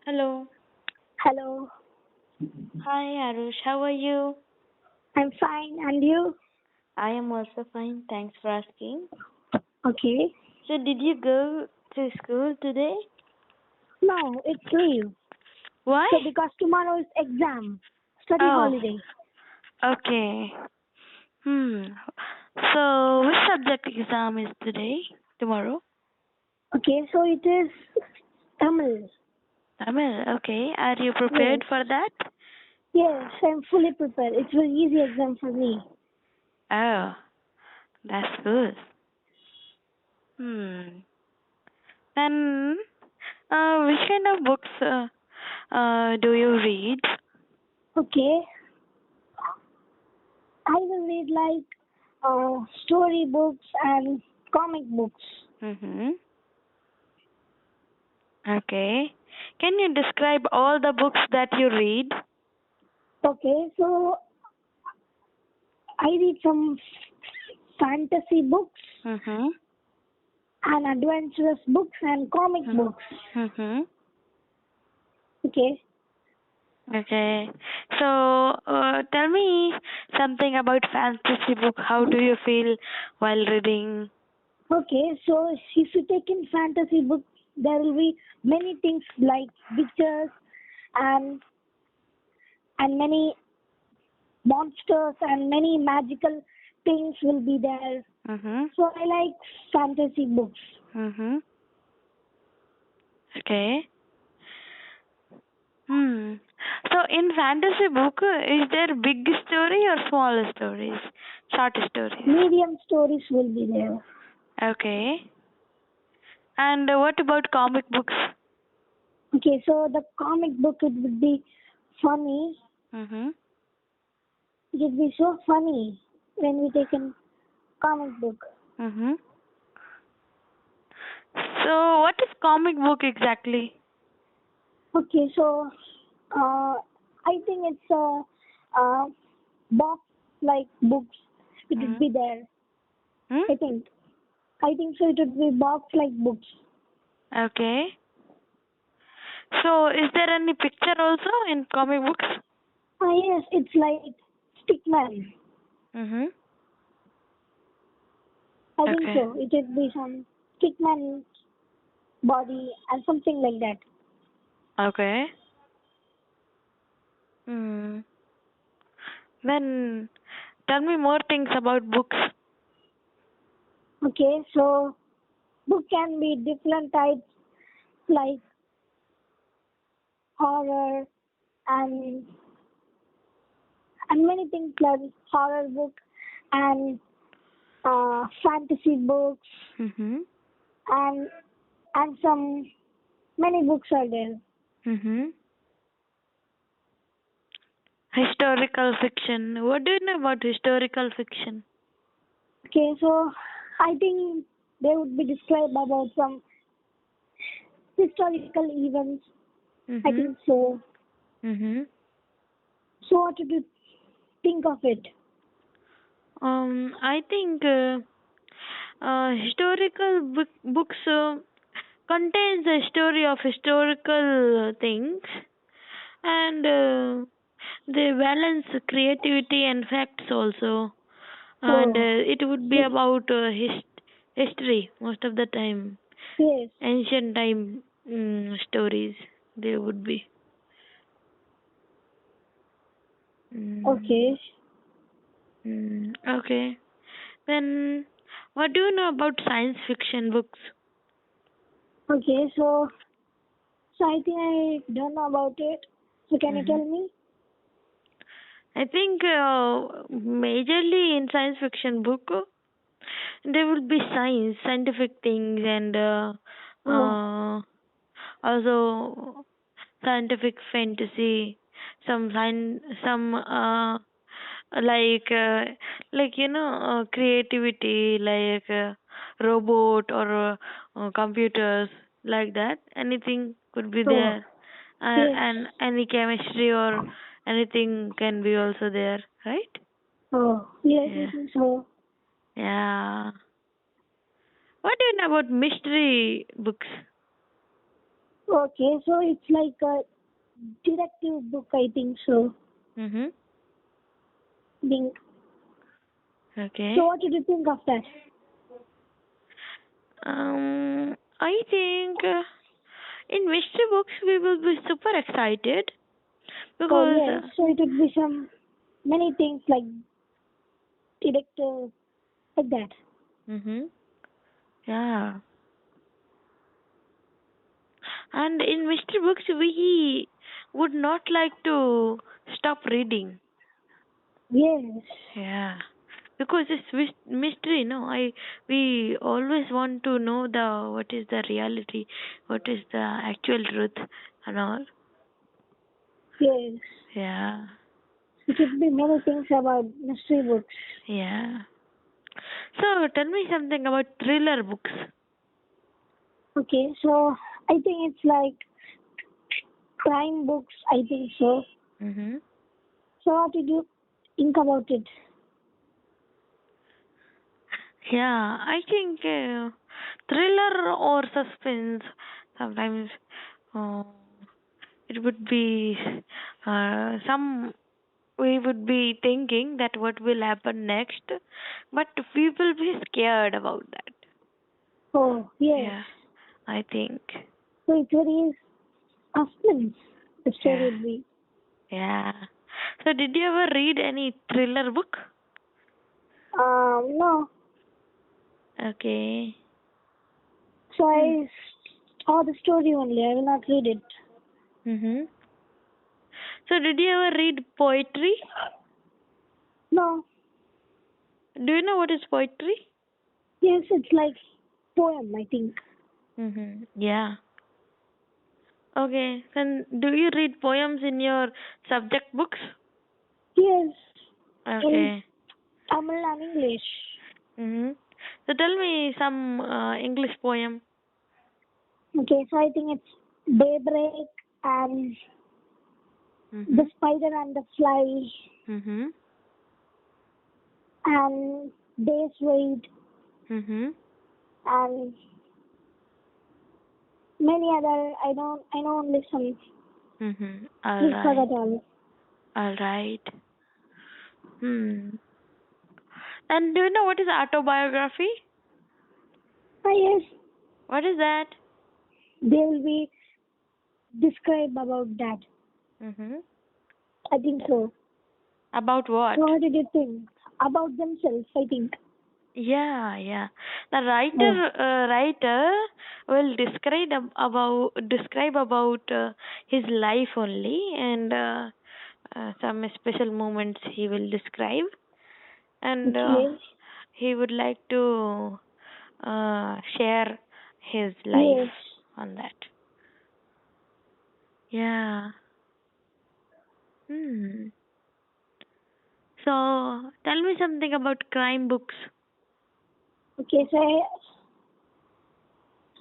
Hello. Hello, Hi, Aarush. How are you? I'm fine, and you? I am also fine. Thanks for asking. Okay. So, did you go to school today? No, it's leave. Why? So because tomorrow is exam, study Oh, holiday. okay. Hmm. So, which subject exam is today? Tomorrow? Okay, so it is Tamil. Tamil. Okay. Are you Yes, prepared for that? yes, I'm fully prepared. It's very easy exam for me. Oh, that's good. Hmm. Then, which kind of books do you read? Okay, I will read like story books and comic books. Mm-hmm. Okay. Can you describe all the books that you read? Okay, so I read some fantasy books Mm-hmm. and adventurous books and comic books. Mm-hmm. Okay. Okay. So, tell me something about fantasy book. How do you feel while reading? Okay, so if you take in fantasy book, there will be many things like witches and many monsters and many magical things will be there. Mm-hmm. So I like fantasy books. Mm-hmm. Okay. Hmm. So, in fantasy book, is there big story or small stories? Short stories. Medium stories will be there. Okay. And what about comic books? Okay, so the comic book it would be funny. Mm-hmm. It would be so funny when we take in comic book. Mm-hmm. So, what is comic book exactly? Okay, so I think it's a box like books. It would Hmm. be there. Hmm? I think. I think so. It would be box like books. Okay. So, is there any picture also in comic books? Ah yes, it's like Stickman. Mm-hmm. I think Okay. so. It would be some Stickman body and something like that. Okay. Hmm. Then, tell me more things about books. Okay, so book can be different types like horror and many things like horror book and fantasy books Mm-hmm. and some many books are there. Mm-hmm. Historical fiction. What do you know about historical fiction? Okay, so I think they would be described about some historical events. I Mm-hmm. think so. Mm-hmm. So what did you think of it? I think historical books contains the story of historical things, and they balance creativity and facts also, and Oh, it would be yes, about history most of the time, yes. ancient time stories they would be. Okay, mm, okay, then what do you know about science fiction books? okay. So I think I don't know about it. So can you Hmm. tell me? I think majorly in science fiction book there will be scientific things, and Oh, also scientific fantasy, some like creativity, like robot or computers, like that. Anything could be oh, there, yes. and any chemistry or anything can be also there, right? Oh, yes. I Yeah. think so. Yeah. What do you know about mystery books? Okay, so it's like a detective book, I think so. Mm-hmm. Think. Okay. So what did you think of that? I think in mystery books we will be super excited Oh because yes, so it would be some many things like detective, like that. mm-hmm. Yeah. And in mystery books we would not like to stop reading. Yes. Yeah. Because it's mystery, no? We always want to know the what is the reality, what is the actual truth and all. Yes. Yeah. It would be many things about mystery books. Yeah. So tell me something about thriller books. Okay, so I think it's like crime books, I think so. Mm-hmm. So what did you think about it? Yeah, I think thriller or suspense sometimes uh, it would be some we would be thinking that what will happen next, but we will be scared about that. Oh, yes. Yeah, I think. So it very suspense, the story Yeah, would be. yeah. So, did you ever read any thriller book? No. Okay. So Hmm. I saw the story only. I will not read it. Mhm. So, did you ever read poetry? No. Do you know what is poetry? Yes, it's like poem, I think. Mhm. Yeah. Okay. Then, do you read poems in your subject books? Yes, in Okay. Tamil and English. Mhm. So, tell me some English poem. Okay, so I think it's Daybreak and The Mhm. Spider and the Fly Mhm. and Days Wait Mhm. and many other. I know only some. Mhm. All Please right. forget all. All right. Hmm. And do you know what is autobiography? Ah, yes, What is that? they will be describe about that. Mhm. I think so. About So what? what did you think about themselves? I think. Yeah, yeah. The Oh, writer will describe about his life only, and some special moments he will describe, and okay. he would like to share his life Yes. on that. Yeah. Hmm. So tell me something about crime books. Okay. So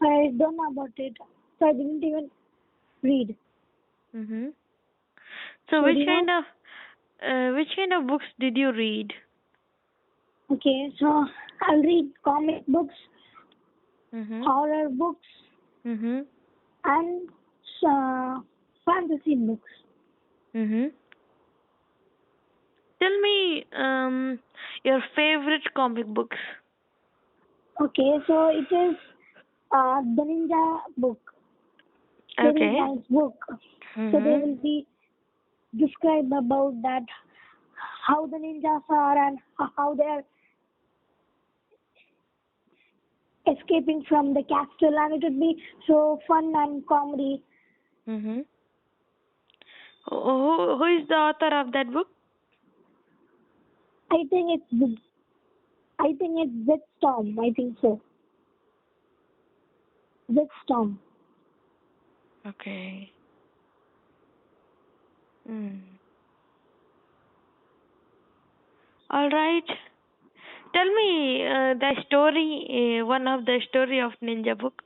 I don't know about it. So I didn't even read. Mm-hmm. So So do you know? which kind of books did you read? Okay. So I'll read comic books, Mm-hmm. horror books, Mm-hmm. and uh, fantasy books. Mm-hmm. Tell me your favorite comic books. Okay. So it is the ninja book. Very Okay. nice book. So they Mm-hmm. will be describe about that how the ninjas are and how they are escaping from the castle, and it would be so fun and comedy. Mm-hmm. Who is the author of that book? I think it's Z Storm. I think so. Z Storm. Okay. Mm. All right. Tell me the story, one of the story of Ninja book.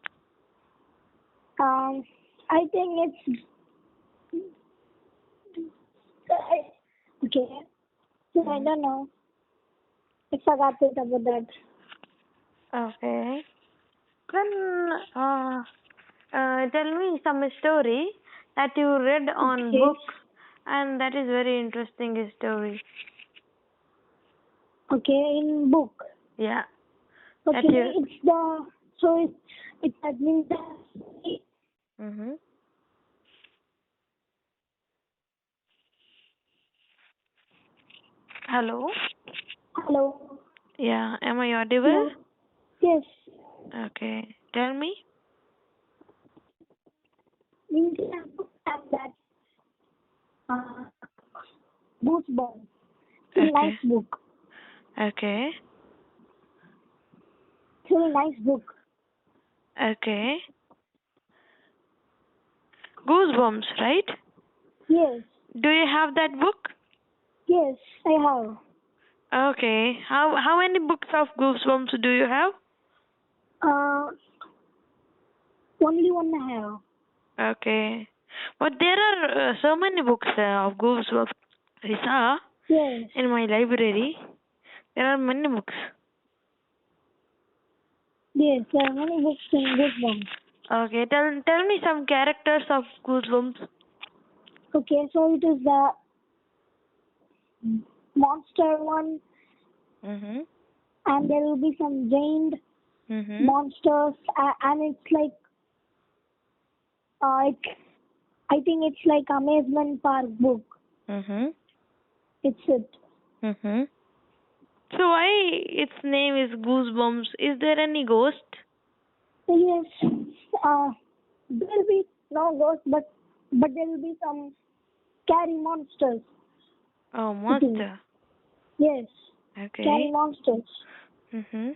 Um, I think it's okay. So I Mm-hmm. don't know. I forgot it about that. Okay. Then Tell me some story that you read on Okay. book, and that is very interesting story. Okay, in book. Yeah. That Okay, you. it's the so it's admin. Mhm. Hello. Hello. Yeah. Am I audible? Hello. Yes. Okay. Tell me. Ninja book and that uh, Goosebumps. It's a Okay. nice book. Okay. It's a nice book. Okay. Goosebumps, right? Yes. Do you have that book? Yes, I have. Okay. How many books of Goosebumps do you have? Uh, only one I have. Okay. But there are so many books of Goosebumps. I saw Yes. in my library. There are many books. Yes, there are many books in Goosebumps. Okay. Tell me some characters of Goosebumps. Okay, so it is the monster one, Mhm. and there will be some giant Mhm. monsters, and it's like I think it's like amusement park book. Mhm. It's it. Mhm. So why its name is Goosebumps? Is there any ghost? Yes, uh, there will be no ghost, but there will be some scary monsters. Oh, I think. monster. Yes, scary Okay. monsters. Mhm.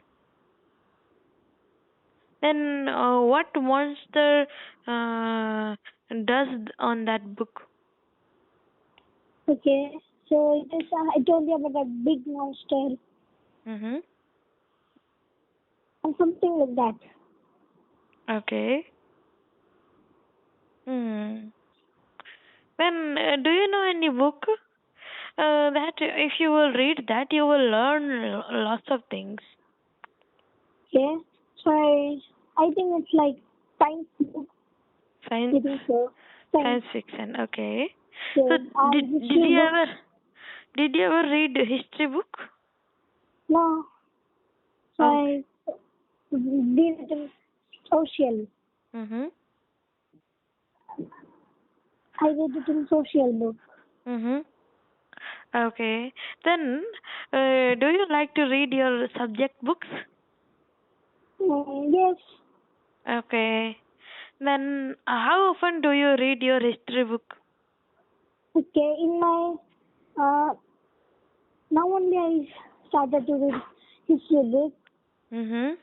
Then what monster does on that book? Okay, so it is. I told you about a big monster Mhm. and something like that. Okay. Hmm. Then do you know any book that if you will read that you will learn lots of things? Okay, so I think it's like science book. I Science, think so. Science. science fiction. Okay. So Yes, and did history you books. ever read a history book? No, so Okay. I did it in social. Mhm. I read it in social book. Mhm. Okay. Then do you like to read your subject books? Yes. Okay. Then how often do you read your history book? Okay. In my uh, now only I started to read history book. Mhm.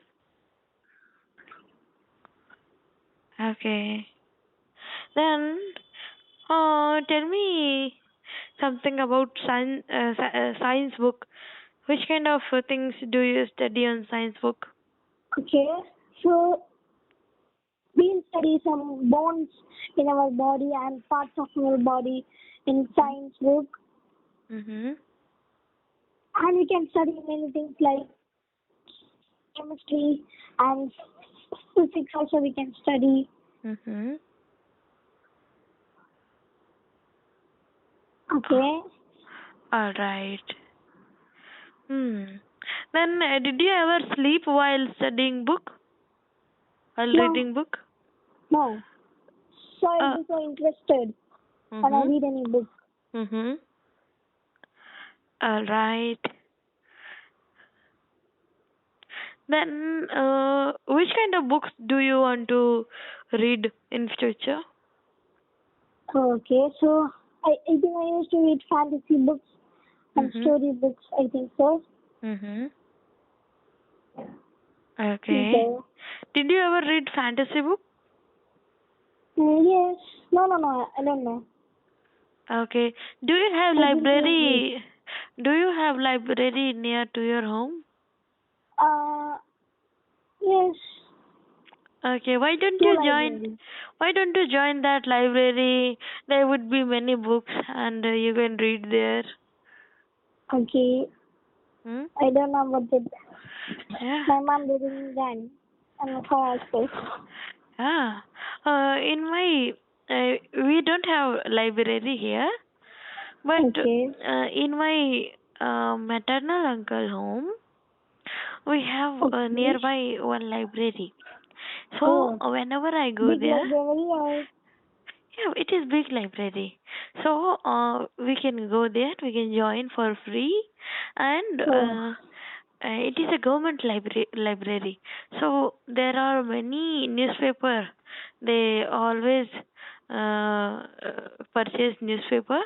Okay. Then tell me something about science book. Which kind of things do you study on science book? Okay. So we'll study some bones in our body and parts of our body in science book, Mhm. and we can study many things like chemistry and physics. Also, we can study. Mhm. Okay. All right. Hmm. Then did you ever sleep while studying book? While No. reading book? No. So I'll Uh. be so interested when I Mhm. read any book. Mhm. All right. Then which kind of books do you want to read in future? Okay, so I think I used to read fantasy books and Mhm. story books. I think so. Mhm. Okay. Okay. Did you ever read fantasy book? Yes. No, no, no. I don't know. Okay. Do you have I didn't even read. library? Do you have library near to your home? Uh, yes. Okay. Two libraries. Why don't you join that library? There would be many books and you can read there. Okay. Hmm? I don't know about it. Yeah. My mom didn't then. And my father also. Yeah. In my we don't have library here, but Okay. in my maternal uncle home, we have Okay. nearby one library. So Oh, whenever I go big there, library or yeah, it is big library. So we can go there. We can join for free, and oh, it is a government library. So there are many newspaper. They always purchase newspaper,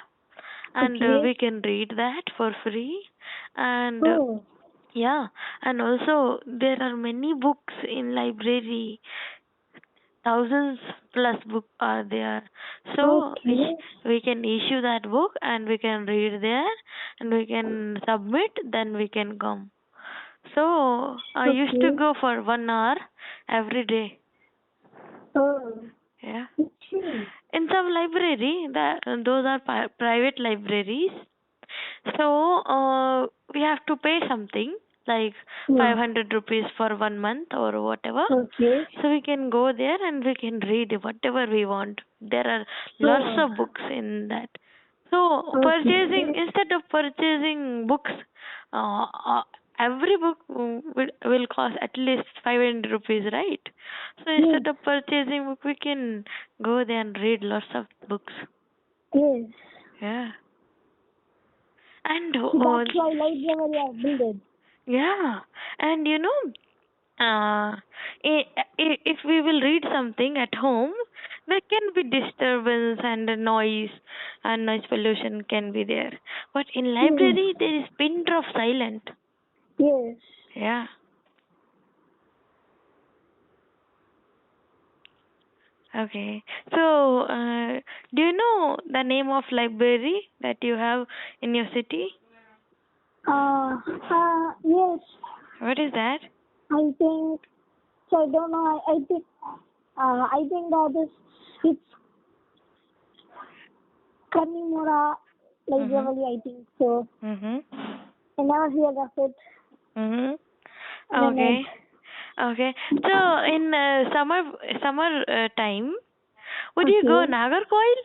and okay. we can read that for free. And Oh, yeah, and also there are many books in library. Thousands plus book are there. So okay. we can issue that book and we can read there and we can submit, then we can come. So I used to Okay. go for 1 hour every day. Oh, Yeah. okay. In some library, that those are private libraries. So we have to pay something like Oh, 500 rupees for 1 month or whatever. okay. So we can go there and we can read whatever we want. There are lots Oh, of books in that. So purchasing, okay. instead of purchasing books, uh, uh, every book will cost at least 500 rupees, right? So Yes, instead of purchasing book, we can go there and read lots of books. yes. Yeah. And That's why library are built. yeah, and uh, if we will read something at home, there can be disturbance and a noise pollution can be there. But in Yes, library, there is pin drop silent. yes. Yeah. Okay. So, do you know the name of library that you have in your city? Yes. What is that? I think. So I don't know. I think. I think that is. It's Kanimura Mhm. library. I think so. Mhm. I never heard of it. Mhm. In the net. Okay. Okay. So in summer time, would you go Okay. Nagarcoil?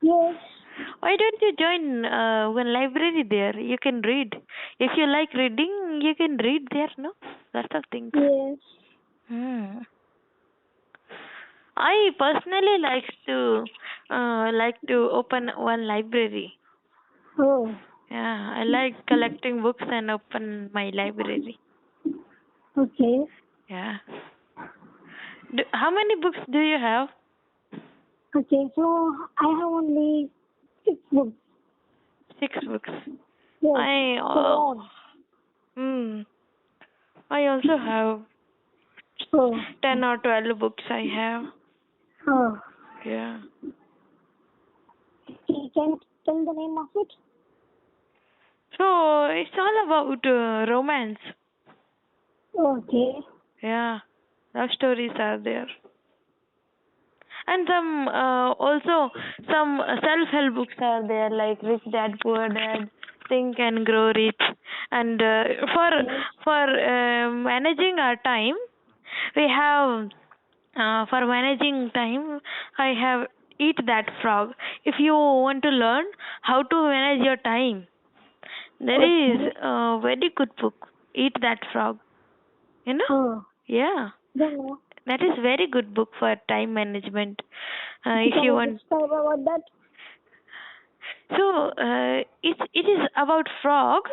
Yes. Why don't you join one library there? You can read. If you like reading, you can read there. No, lots of things. Yes. Hmm. I personally like to open one library. Oh. Yeah, I like collecting books and open my library. Okay. Yeah. How many books do you have? Okay. So I have only 6 books. 6 books. Yes. I For own. hmm. I also have Oh. 10 or 12 books. I have. Oh. Yeah. You can tell the name of it? So it's all about romance. Okay. Yeah. Love stories are there. And some also some self-help books are there like Rich Dad Poor Dad, Think and Grow Rich. And Okay. for managing our time, we have for managing time, I have Eat That Frog. If you want to learn how to manage your time, there is Okay. a very good book. Eat That Frog. You know? Oh. Yeah. Don't know. That is very good book for time management. If Can you you want, describe about that? so it is about frog.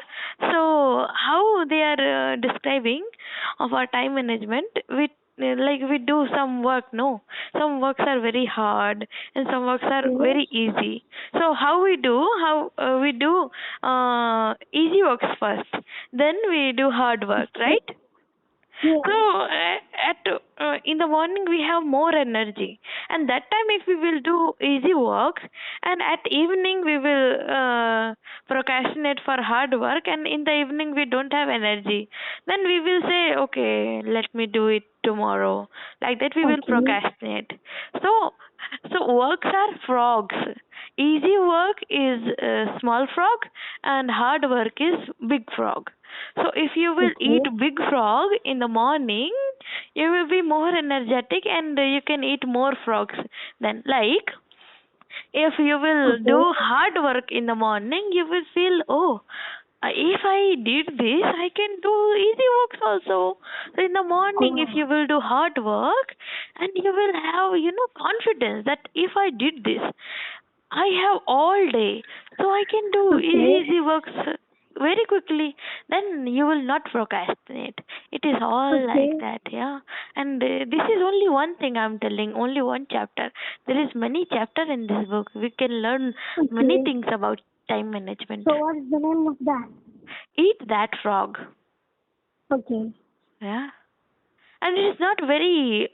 So how they are describing of our time management? We do some work. No, some works are very hard and some works are Yes. very easy. So how we do easy works first, then we do hard work, Okay. right? So Yes. at in the morning we have more energy, and that time if we will do easy work, and at evening we will procrastinate for hard work, and in the evening we don't have energy, then we will say, okay, let me do it tomorrow. Like that we will Okay. procrastinate. So So works are frogs. Easy work is small frog, and hard work is big frog. So if you will eat Okay. big frog in the morning, you will be more energetic and you can eat more frogs. Then, like, if you will do Okay. hard work in the morning, you will feel, oh, if I did this, I can do easy works also. So in the morning, if Oh. you will do hard work, and you will have, confidence that if I did this, I have all day, so I can do Okay. easy works very quickly. Then you will not procrastinate. It is all like Okay. that, yeah. And this is only one thing I'm telling, only one chapter. There is many chapter in this book. We can learn many Okay. things about time management. So what is the name of that? Eat that frog. Okay. Yeah. And it is not very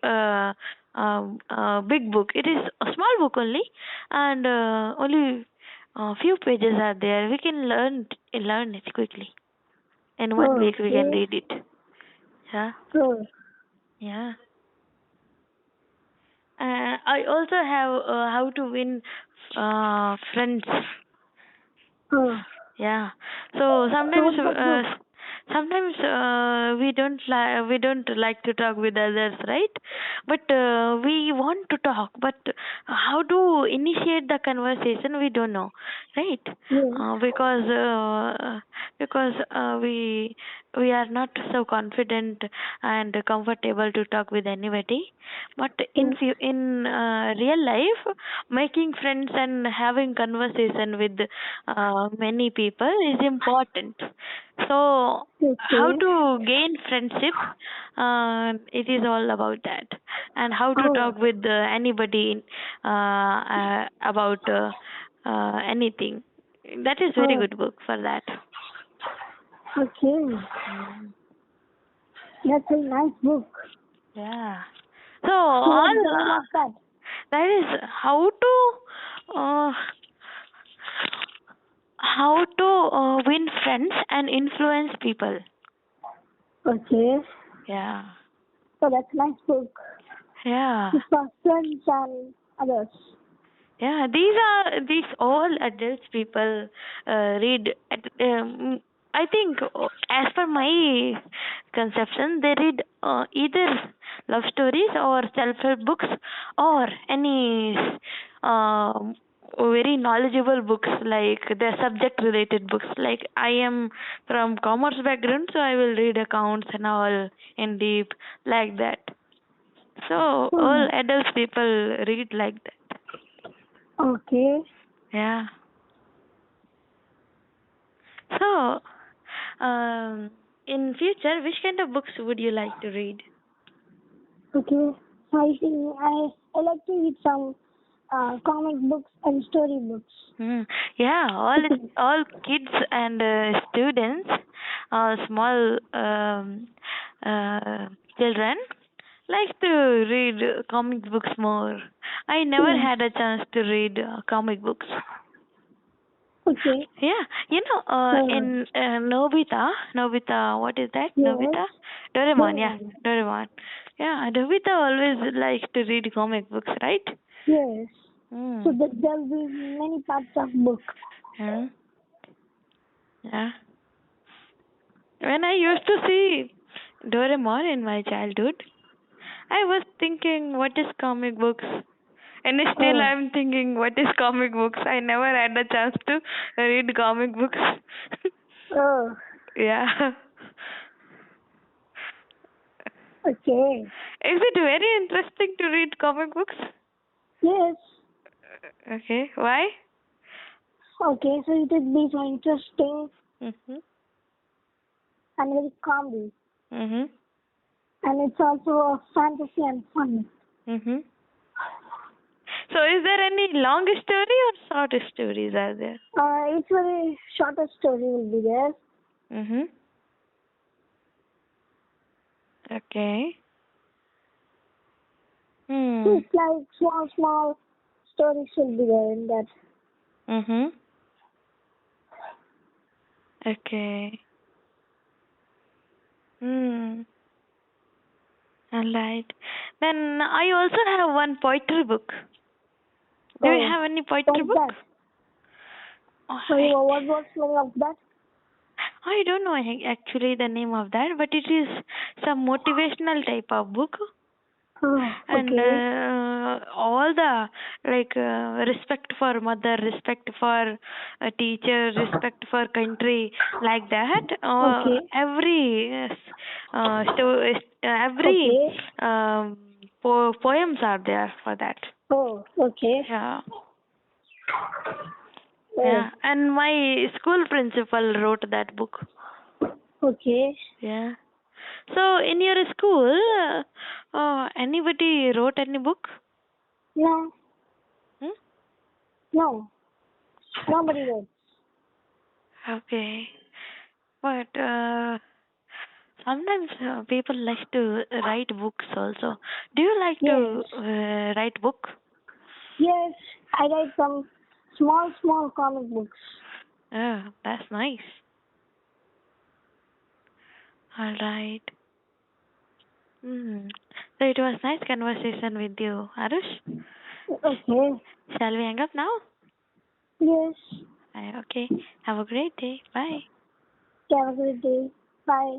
big book. It is a small book only, and only few pages are there. We can learn it quickly. In one week, we can Okay. read it. Yeah, So. yeah. I also have how to win friends. Oh. Yeah. So So sometimes what's that book? we don't like to talk with others, right? But we want to talk, but how to initiate the conversation we don't know, right? Yes. Because we are not so confident and comfortable to talk with anybody. But Yes. in real life, making friends and having conversation with many people is important. So how Okay. to gain friendship? It is all about that, and how to Oh. talk with anybody about anything. That is very Oh. good book for that. Okay. Mm. That's a nice book. Yeah. So So all what's the name of that? that is uh, how to win friends and influence people. Okay. Yeah. So that's a nice book. Yeah. It's for friends and others. Yeah, these all adults people read. I think, as per my conception, they read either love stories or self-help books or any very knowledgeable books, like the subject-related books. Like I am from commerce background, so I will read accounts and all in deep like that. So Hmm. all adults people read like that. Okay. Yeah. So, in future, which kind of books would you like to read? Okay. I think I like to read some comic books and story books. Hmm. Yeah, all kids and students, small uh, children like to read comic books more. I never Yes. had a chance to read comic books. Okay. Yeah, So in Nobita, what is that? yes. Nobita? Doraemon, yeah, Doraemon. Doraemon. Yeah, Nobita always likes to read comic books, right? Yes. So Hmm. that there'll be many parts of book. Yeah. Yeah. When I used to see Doraemon in my childhood, I was thinking, what is comic books? And still Oh. I'm thinking, what is comic books? I never had a chance to read comic books. Oh. Yeah. Okay. Is it very interesting to read comic books? Yes. Okay, why? Okay. So it will be so interesting Mhm. and very comedy, Mhm. and it's also a fantasy and fun. Mhm. So, is there any long story or short stories are there? It's very shorter story will be there. Mhm. Okay. So Hmm. it's like small stories will be there in that. Mhm. Okay. Hmm. Alright. Then I also have one poetry book. Do you Oh, have any poetry what's book? that? Oh, Sorry, what's the name of that? I don't know actually the name of that, but it is some motivational type of book. Oh, And okay. all the like respect for mother, respect for a teacher, respect for country, like that. Okay. Every Okay. poems are there for that. Oh, okay. Yeah. Oh, Yeah, and my school principal wrote that book. okay. Yeah. So in your school, anybody wrote any book? No, Hmm? no, nobody did. Okay. But sometimes people like to write books also. Do you like Yes. to write book? Yes, I write some small comic books. Oh, that's nice. All right. Hmm. So it was nice conversation with you, Arush. Okay. Shall we hang up now? Yes. Okay. Have a great day. Bye. Have a good day. Bye.